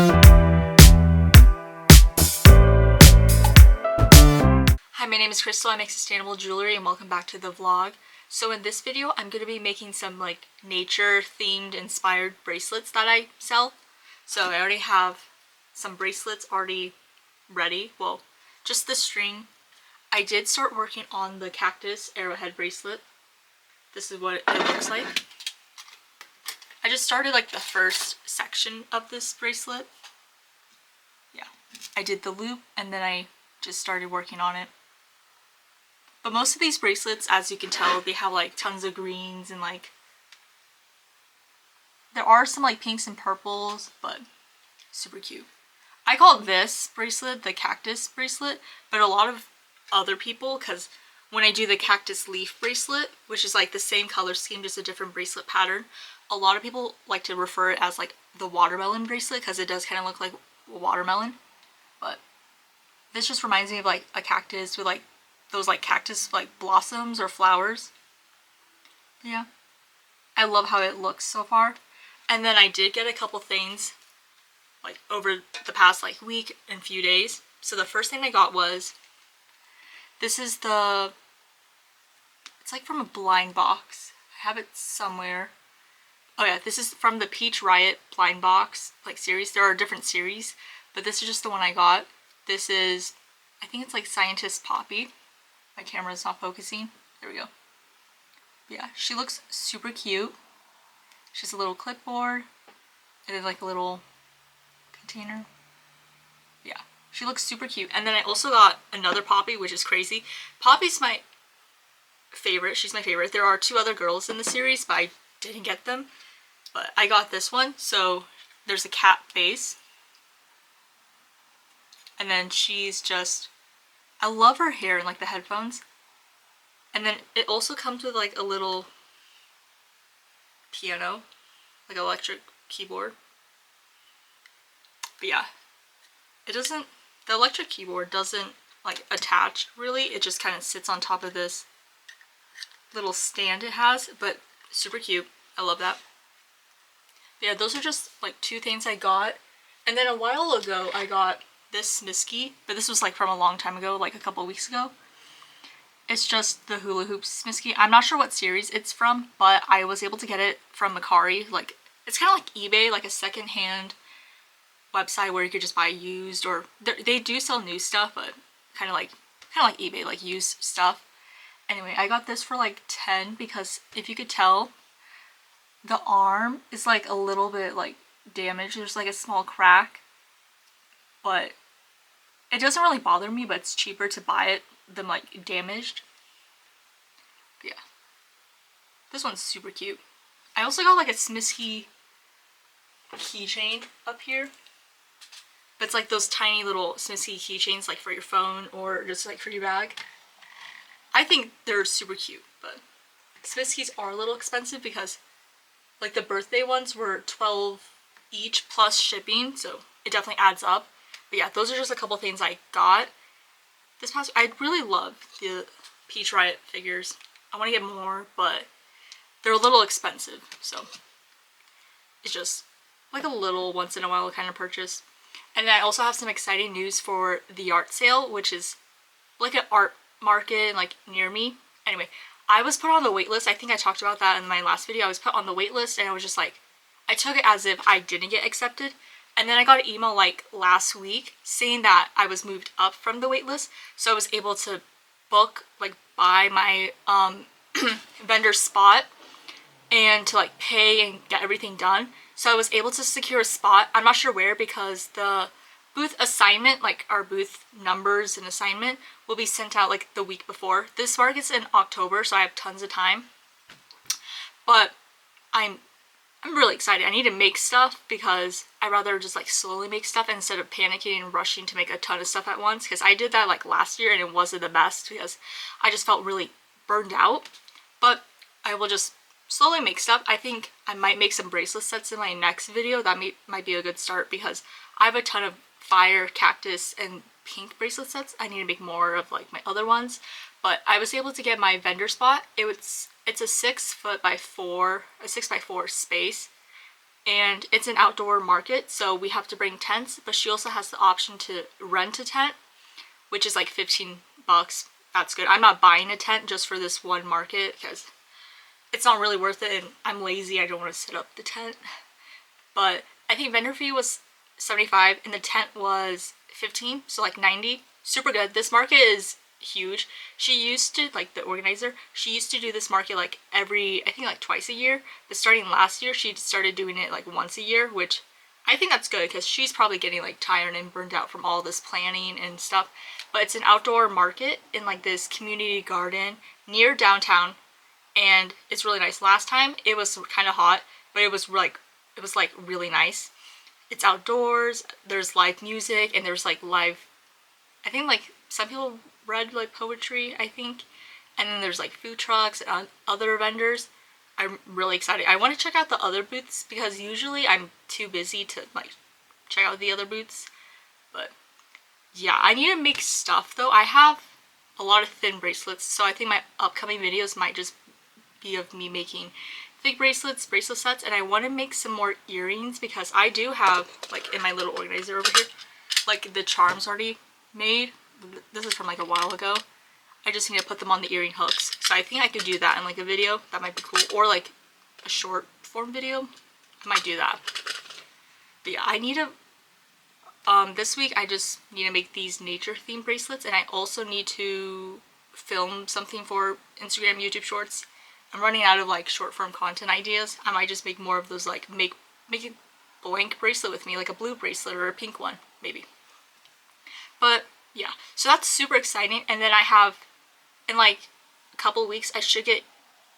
Hi, my name is Crystal. I make sustainable jewelry and welcome back to the vlog. So in this video, I'm going to be making some like nature themed inspired bracelets that I sell. So I already have some bracelets already ready. Well, just the string. I did start working on the cactus arrowhead bracelet. This is what it looks like. I just started like the first section of this bracelet. Yeah, I did the loop and then I just started working on it. But most of these bracelets, as you can tell, they have like tons of greens and like there are some like pinks and purples, but super cute. I call this bracelet the cactus bracelet, but a lot of other people, because when I do the cactus leaf bracelet, which is like the same color scheme, just a different bracelet pattern, a lot of people like to refer it as like the watermelon bracelet because it does kind of look like a watermelon. But this just reminds me of like a cactus with like those like cactus like blossoms or flowers. Yeah, I love how it looks so far. And then I did get a couple things like over the past like week and few days. So the first thing I got was this is it's like from a blind box. I have it somewhere. Oh yeah, this is from the Peach Riot blind box like series. There are different series, but this is just the one I got. This is, I think it's like Scientist Poppy. My camera's not focusing. There we go. Yeah, she looks super cute. She has a little clipboard and then like a little container. Yeah, she looks super cute. And then I also got another Poppy, which is crazy. Poppy's my favorite. She's my favorite. There are two other girls in the series, but I didn't get them. But I got this one. So there's a cat base. And then she's just, I love her hair and like the headphones. And then it also comes with like a little piano, like electric keyboard. But yeah, it doesn't, the electric keyboard doesn't like attach really. It just kind of sits on top of this little stand it has, but super cute. I love that. But yeah, those are just like two things I got. And then a while ago I got this Smisky, but this was like from a long time ago, like a couple weeks ago. It's just the hula hoop Smisky. I'm not sure what series it's from, but I was able to get it from Mercari. Like, it's kind of like eBay, like a secondhand website where you could just buy used, or they do sell new stuff, but kind of like eBay, like used stuff. Anyway, I got this for like 10 because if you could tell, the arm is like a little bit like damaged. There's like a small crack, but it doesn't really bother me, but it's cheaper to buy it than like damaged. But yeah, this one's super cute. I also got like a Smisky keychain up here, but it's like those tiny little Smisky keychains like for your phone or just like for your bag. I think they're super cute, but Smiskys are a little expensive because like the birthday ones were $12 each plus shipping, so it definitely adds up. But yeah, those are just a couple things I got. This past, I really love the Peach Riot figures. I want to get more, but they're a little expensive, so it's just like a little once in a while kind of purchase. And then I also have some exciting news for the art sale, which is like an art market like near me. Anyway, I was put on the wait list. I think I talked about that in my last video. I was put on the wait list and I was just like, I took it as if I didn't get accepted. And then I got an email like last week saying that I was moved up from the wait list. So I was able to book, like buy my vendor spot and to like pay and get everything done. So I was able to secure a spot. I'm not sure where because the booth assignment, like our booth numbers and assignment, will be sent out like the week before. This market's in October, so I have tons of time. But I'm really excited. I need to make stuff because I'd rather just like slowly make stuff instead of panicking and rushing to make a ton of stuff at once, because I did that like last year and it wasn't the best because I just felt really burned out. But I will just slowly make stuff. I think I might make some bracelet sets in my next video. That might be a good start because I have a ton of fire, cactus, and pink bracelet sets. I need to make more of like my other ones. But I was able to get my vendor spot. It's a 6 by 4 space, and it's an outdoor market, so we have to bring tents, but she also has the option to rent a tent, which is like 15 bucks. That's good. I'm not buying a tent just for this one market because it's not really worth it, and I'm lazy. I don't want to set up the tent. But I think vendor fee was 75 and the tent was 15, so like 90. Super good. This market is huge. She used to, like the organizer, she used to do this market like I think like twice a year, but starting last year she started doing it like once a year, which I think that's good because she's probably getting like tired and burned out from all this planning and stuff. But it's an outdoor market in like this community garden near downtown, and it's really nice. Last time it was kind of hot, but it was like really nice. It's outdoors, there's live music, and there's like live, I think like some people read like poetry, I think, and then there's like food trucks and other vendors. I'm really excited. I want to check out the other booths because usually I'm too busy to like check out the other booths. But yeah, I need to make stuff though. I have a lot of thin bracelets, so I think my upcoming videos might just be of me making thick bracelets, bracelet sets, and I want to make some more earrings because I do have, like in my little organizer over here, like the charms already made. This is from like a while ago. I just need to put them on the earring hooks. So I think I could do that in like a video. That might be cool. Or like a short form video. I might do that. But yeah, I need to, this week I just need to make these nature themed bracelets, and I also need to film something for Instagram, YouTube shorts. I'm running out of like short form content ideas. I might just make more of those, like make a blank bracelet with me, like a blue bracelet or a pink one, maybe. But yeah, so that's super exciting. And then I have, in like a couple weeks, I should get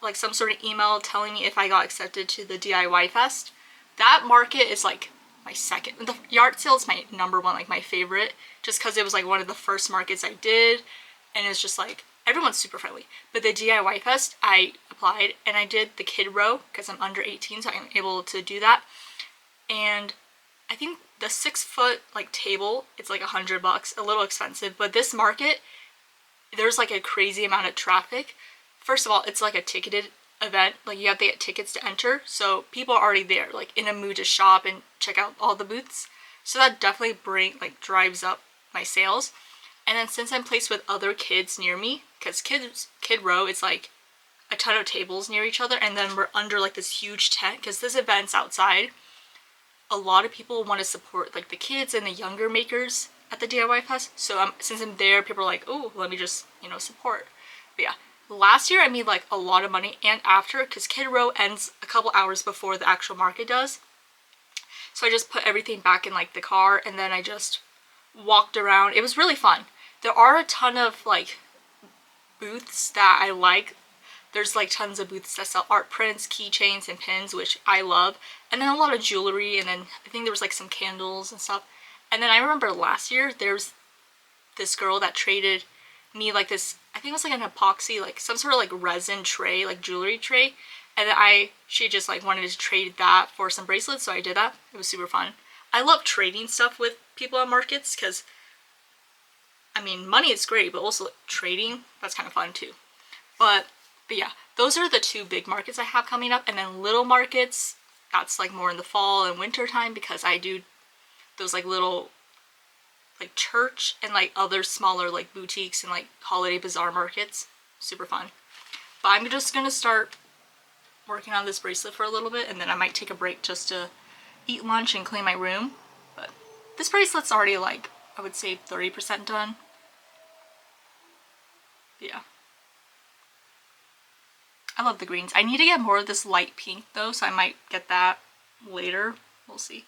like some sort of email telling me if I got accepted to the DIY Fest. That market is like my second. The yard sale is my number one, like my favorite, just because it was like one of the first markets I did, and it's just like everyone's super friendly. But the DIY Fest, I applied and I did the kid row because I'm under 18, so I'm able to do that. And I think the 6-foot like table, it's like $100, a little expensive. But this market, there's like a crazy amount of traffic. First of all, it's like a ticketed event, like you have to get tickets to enter, so people are already there, like in a mood to shop and check out all the booths. So that definitely drives up my sales. And then since I'm placed with other kids near me, because kid row, it's like a ton of tables near each other, and then we're under like this huge tent because this event's outside. A lot of people want to support like the kids and the younger makers at the DIY Fest. So since I'm there, people are like, oh, let me just, support. But yeah, last year I made like a lot of money, and after, because kid row ends a couple hours before the actual market does. So I just put everything back in like the car, and then I just walked around. It was really fun. There are a ton of like booths that I like. There's like tons of booths that sell art prints, keychains, and pins, which I love. And then a lot of jewelry, and then I think there was like some candles and stuff. And then I remember last year, there's this girl that traded me like this, I think it was like an epoxy, like some sort of like resin tray, like jewelry tray. And then she just like wanted to trade that for some bracelets, so I did that. It was super fun. I love trading stuff with people at markets because, I mean, money is great, but also trading, that's kind of fun too. But yeah, those are the two big markets I have coming up. And then little markets, that's like more in the fall and winter time, because I do those like little like church and like other smaller like boutiques and like holiday bazaar markets. Super fun. But I'm just gonna start working on this bracelet for a little bit, and then I might take a break just to eat lunch and clean my room. But this bracelet's already like, I would say 30% done. But yeah, I love the greens. I need to get more of this light pink though, so I might get that later. We'll see.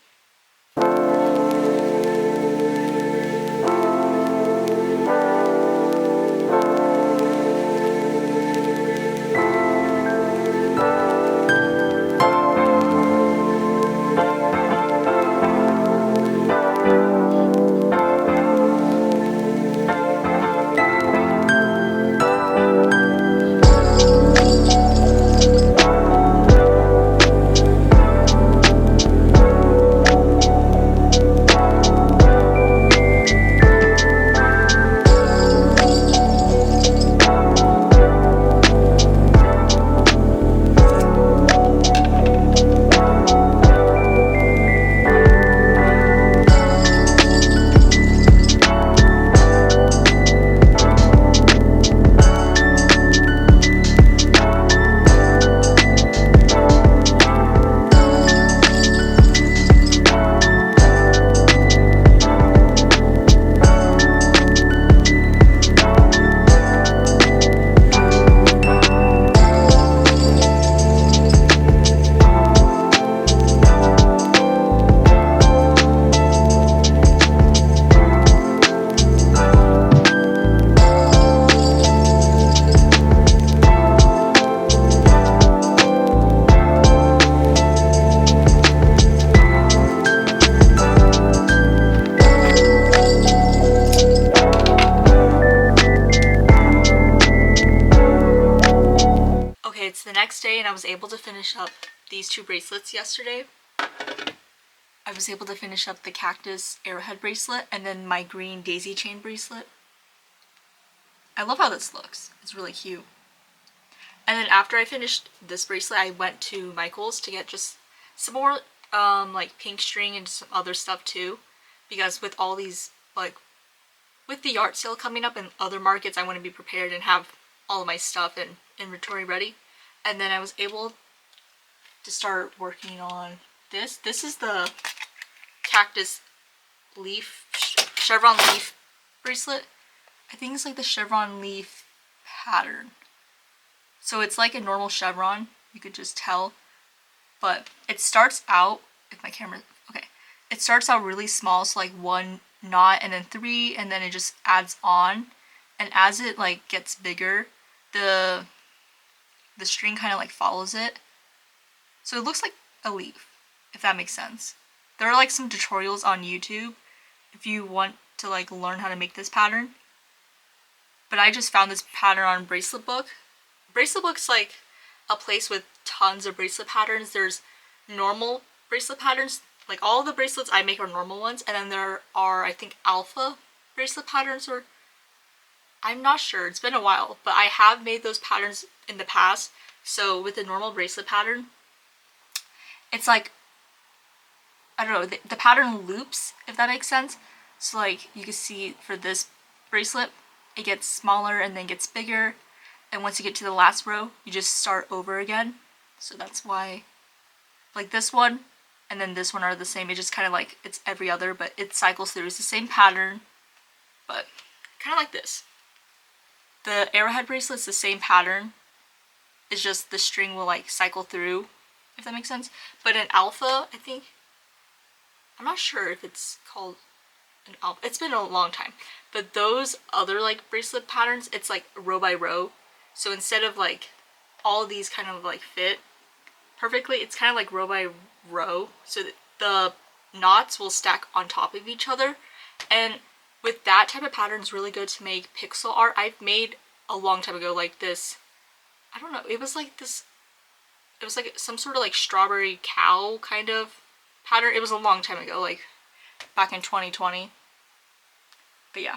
was able to finish up these 2 bracelets yesterday. I was able to finish up the cactus arrowhead bracelet and then my green daisy chain bracelet. I love how this looks. It's really cute. And then after I finished this bracelet, I went to Michael's to get just some more like pink string and some other stuff too, because with all these, like with the yard sale coming up and other markets, I want to be prepared and have all of my stuff and inventory ready. And then I was able to start working on this. This is the cactus leaf, chevron leaf bracelet. I think it's like the chevron leaf pattern. So it's like a normal chevron, you could just tell, but it starts out, if my camera, okay, it starts out really small, so like 1 knot and then 3, and then it just adds on, and as it like gets bigger, the string kind of like follows it, so it looks like a leaf, if that makes sense. There are like some tutorials on YouTube if you want to like learn how to make this pattern, but I just found this pattern on Bracelet Book. Bracelet Book's like a place with tons of bracelet patterns. There's normal bracelet patterns, like all of the bracelets I make are normal ones, and then there are, I think, alpha bracelet patterns, or I'm not sure, it's been a while, but I have made those patterns in the past. So with the normal bracelet pattern, it's like, I don't know, the pattern loops, if that makes sense. So like you can see for this bracelet, it gets smaller and then gets bigger. And once you get to the last row, you just start over again. So that's why, like this one and then this one are the same. It just kind of like, it's every other, but it cycles through. It's the same pattern, but kind of like this. The arrowhead bracelet's the same pattern. It's just the string will like cycle through, if that makes sense. But in alpha, I think, I'm not sure if it's called an alpha. It's been a long time. But those other like bracelet patterns, it's like row by row. So instead of like all of these kind of like fit perfectly, it's kind of like row by row. So that the knots will stack on top of each other. And with that type of pattern, it's really good to make pixel art. I've made a long time ago like this. I don't know. It was like this. It was like some sort of like strawberry cow kind of pattern. It was a long time ago, like back in 2020. But yeah.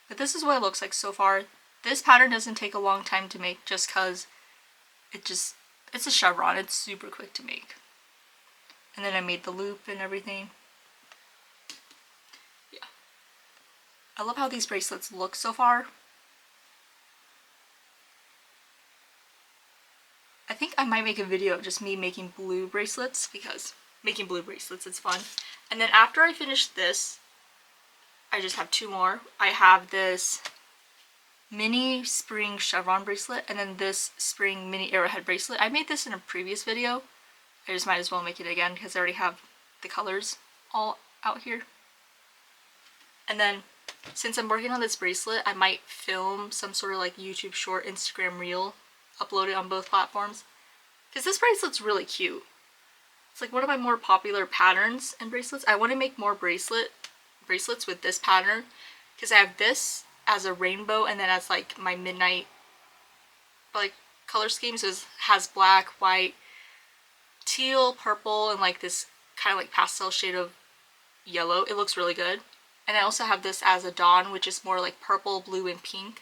But this is what it looks like so far. This pattern doesn't take a long time to make just because it's a chevron. It's super quick to make. And then I made the loop and everything. Yeah. I love how these bracelets look so far. I think I might make a video of just me making blue bracelets, because making blue bracelets is fun. And then after I finish this, I just have 2 more. I have this mini spring chevron bracelet and then this spring mini arrowhead bracelet. I made this in a previous video. I just might as well make it again because I already have the colors all out here. And then since I'm working on this bracelet, I might film some sort of like YouTube short, Instagram reel, upload it on both platforms, because this bracelet's really cute. It's like one of my more popular patterns and bracelets. I want to make more bracelets with this pattern, because I have this as a rainbow and then as like my midnight like color scheme. So it has black, white, teal, purple, and like this kind of like pastel shade of yellow. It looks really good. And I also have this as a dawn, which is more like purple, blue, and pink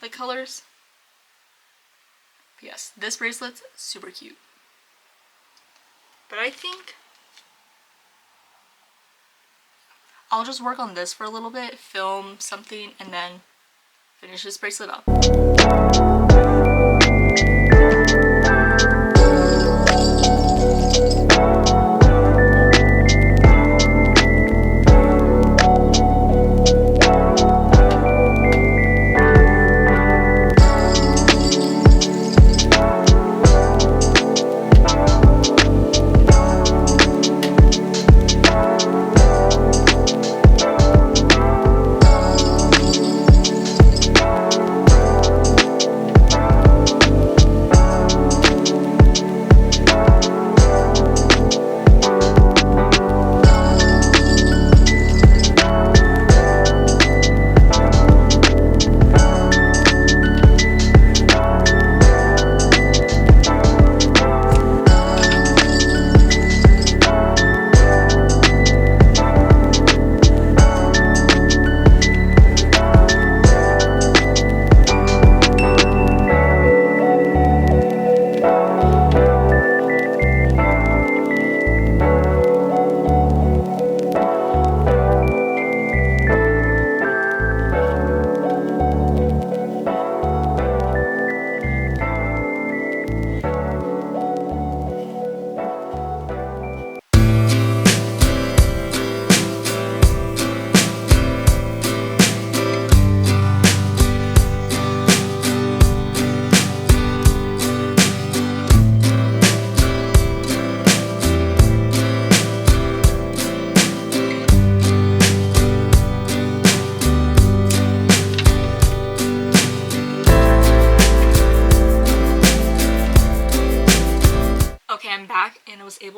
like colors. But yes, this bracelet's super cute. But I think I'll just work on this for a little bit, film something, and then finish this bracelet up.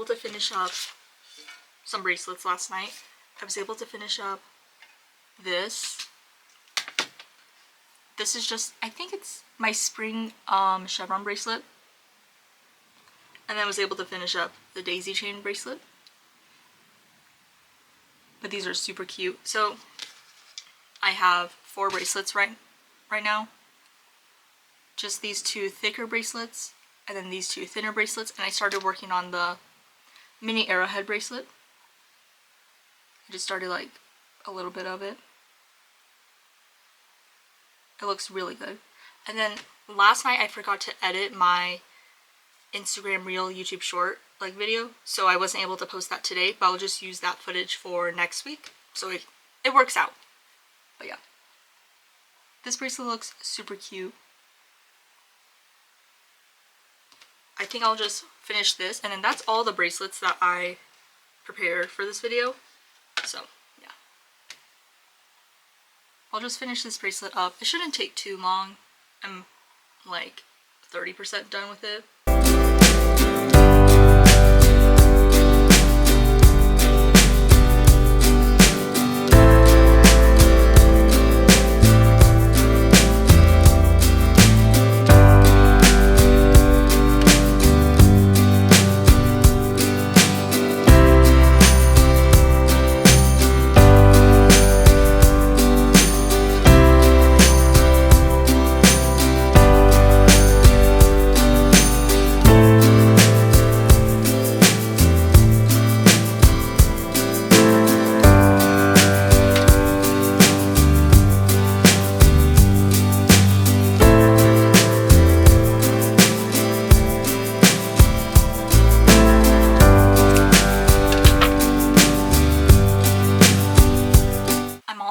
able to finish up some bracelets last night. I was able to finish up this. This is just, I think it's my spring chevron bracelet. And then I was able to finish up the daisy chain bracelet. But these are super cute. So I have 4 bracelets right now. Just these 2 thicker bracelets, and then these 2 thinner bracelets, and I started working on the mini arrowhead bracelet. I just started like a little bit of it. It looks really good. And then last night I forgot to edit my Instagram Reel YouTube short like video, so I wasn't able to post that today, but I'll just use that footage for next week, so it works out. But yeah, this bracelet looks super cute. I think I'll just finish this, and then that's all the bracelets that I prepared for this video. So yeah, I'll just finish this bracelet up. It shouldn't take too long. I'm like 30% done with it.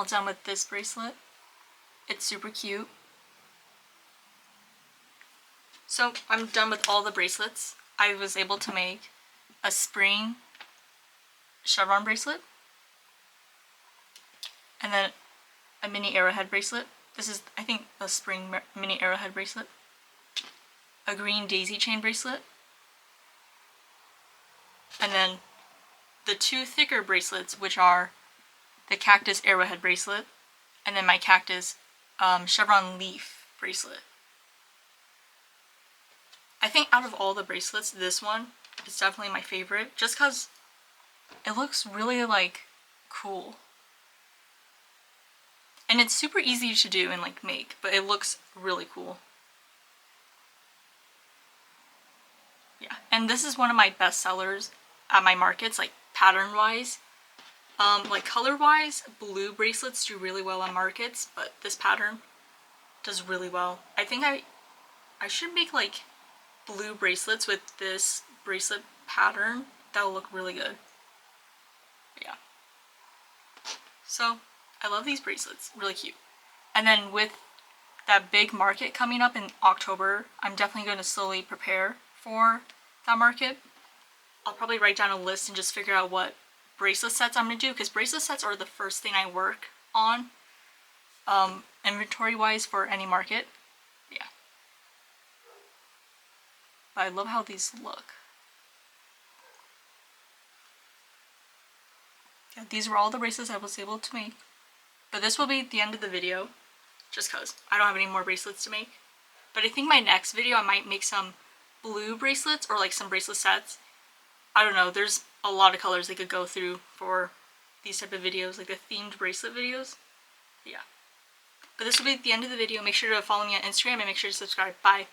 Done with this bracelet. It's super cute. So I'm done with all the bracelets. I was able to make a spring chevron bracelet, and then a mini arrowhead bracelet. This is, I think, a spring mini arrowhead bracelet, a green daisy chain bracelet, and then the 2 thicker bracelets, which are the cactus arrowhead bracelet, and then my cactus chevron leaf bracelet. I think out of all the bracelets, this one is definitely my favorite, just because it looks really like cool. And it's super easy to do and like make, but it looks really cool. Yeah, and this is one of my best sellers at my markets, like pattern wise. Like color wise, blue bracelets do really well on markets, but this pattern does really well. I think I should make like blue bracelets with this bracelet pattern. That will look really good. But yeah. So I love these bracelets, really cute. And then with that big market coming up in October, I'm definitely going to slowly prepare for that market. I'll probably write down a list and just figure out what bracelet sets I'm going to do, because bracelet sets are the first thing I work on inventory wise for any market. Yeah. But I love how these look. Yeah, these were all the bracelets I was able to make. But this will be the end of the video, just because I don't have any more bracelets to make. But I think my next video I might make some blue bracelets, or like some bracelet sets. I don't know, there's a lot of colors they could go through for these type of videos, like the themed bracelet videos. Yeah. But this will be the end of the video. Make sure to follow me on Instagram and make sure to subscribe. Bye.